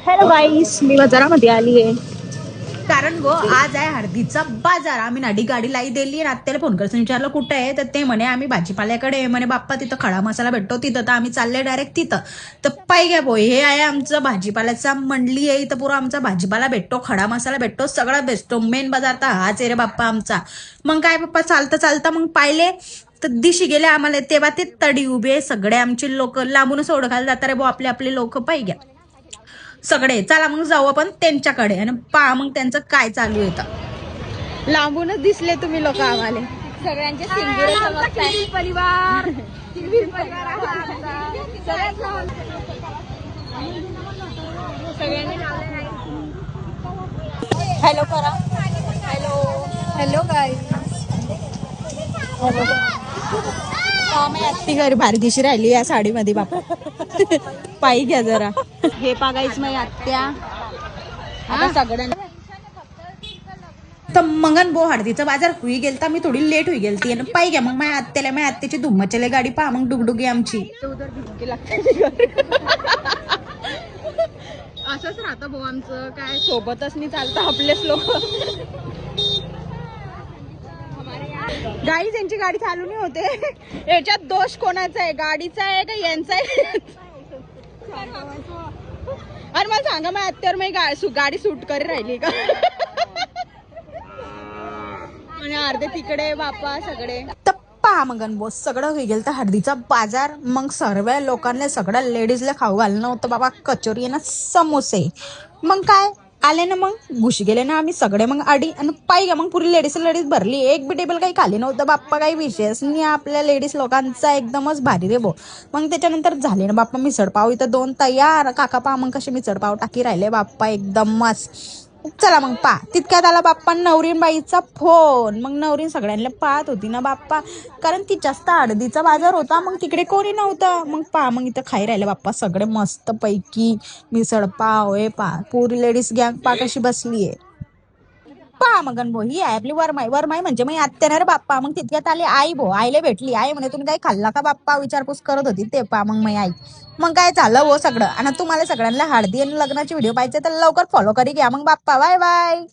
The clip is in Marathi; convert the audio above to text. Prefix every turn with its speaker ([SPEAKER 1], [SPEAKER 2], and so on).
[SPEAKER 1] हॅलो गाईस, मी बाजारामध्ये आली आहे
[SPEAKER 2] कारण गो आज आहे हळदीचा बाजार. आम्ही नाडी गाडी लाई दिली आणि त्याला फोन करतो विचारलं कुठे आहे, तर ते म्हणे आम्ही भाजीपाल्याकडे म्हणे बाप्पा तिथं खडा मसाला भेटतो तिथं. तर आम्ही चालले डायरेक्ट तिथं. तर पाय घ्या बोय, हे आहे आमचं भाजीपाल्याचा मंडली आहे. इथं पुरा आमचा भाजीपाला भेटतो, खडा मसाला भेटतो, सगळं भेटतो. मेन बाजार तर हाच आहे रे बाप्पा आमचा. मग काय बाप्पा चालता चालता मग पाहिले तर दिशी गेले आम्हाला. तेव्हा ते तडी उभे सगळे आमचे लोक लांबूनच ओळखायला जातात रे भाऊ, आपले आपले लोक पाय घ्या सगळे. चला मग जाऊ आपण त्यांच्याकडे आणि पहा मग त्यांचं काय चालू येतं.
[SPEAKER 1] लांबूनच दिसले तुम्ही लोक आम्हाला
[SPEAKER 3] सगळ्यांचे परिवार सगळ्यांनी
[SPEAKER 1] हॅलो करा.
[SPEAKER 3] हॅलो काय
[SPEAKER 1] ती घरी भारी दिशी राहिली या साडीमध्ये बापा. पायी घ्या जरा. हे पागायच माझी आत्या आता सगळ्यांना.
[SPEAKER 2] तर मंगन बो हळदीचा बाजार हुई गेलता, मी थोडी लेट हुई गेलती आणि पाय घ्या मग माझ्या आत्याची धुम्मचले गाडी पहा मग डुगडुगी आमची.
[SPEAKER 1] असंच राहतं भाऊ आमचं, काय सोबतच नाही चालतं आपलेच लोक. गाडी त्यांची गाडी चालू नाही होते. याच्यात दोष कोणाचा आहे, गाडीचा आहे का यांचा आहे? अरे मला सांगा माझ्या आत्यावर मी गाडी सूट करी राहिली का? आणि अर्धे तिकडे बापा सगळे.
[SPEAKER 2] तर पहा मगन बोस सगळं होई गेलं तर हळदीचा बाजार. मग सर्व लोकांना सगळ्या लेडीजला खाऊ घालणं होतं बाबा, कचोरी ना समोसे. मग काय आले ना, मग घुशी गेले ना आम्ही सगळे मग आडी आणि पाय घ्या मग पुरी लेडीज भरली. एक बी टेबल काही खाली नव्हतं बाप्पा, काही विषयच नाही आपल्या लेडीज लोकांचा, एकदमच भारी रे भो. मग त्याच्यानंतर झाले ना बाप्पा मिसळपाव इथं 2 तयार. काका पहा मग कसे मिसळपाव टाकी राहिले बाप्पा, एकदमच. चला मग पा तितक्यात आला बाप्पा नवरीन बाईचा फोन. मग नवरीन सगळ्यांना पाहत होती ना बाप्पा, कारण ती जास्त हळदीचा बाजार होता, मग तिकडे कोणी नव्हतं. मग पा मग इथं खाई राहिले बाप्पा सगळे मस्त पैकी मिसळ पाव. हे पा पुरी लेडीज गँग पा कशी बसलीये पा. मगन भो ही आहे आपली वरमाई. वरमाई म्हणजे मग आत्या रे बाप्पा. मग तितक्यात आली आई भो, आईला भेटली. आई म्हणे तुम्ही काही खाल्ला का बाप्पा, विचारपूस करत होती ते पा. मग आई मग काय झालं हो सगळं. आणि तुम्हाला सगळ्यांना हळदी आणि लग्नाची व्हिडिओ पाहिजे तर लवकर फॉलो करी घ्या मग बाप्पा. Bye bye.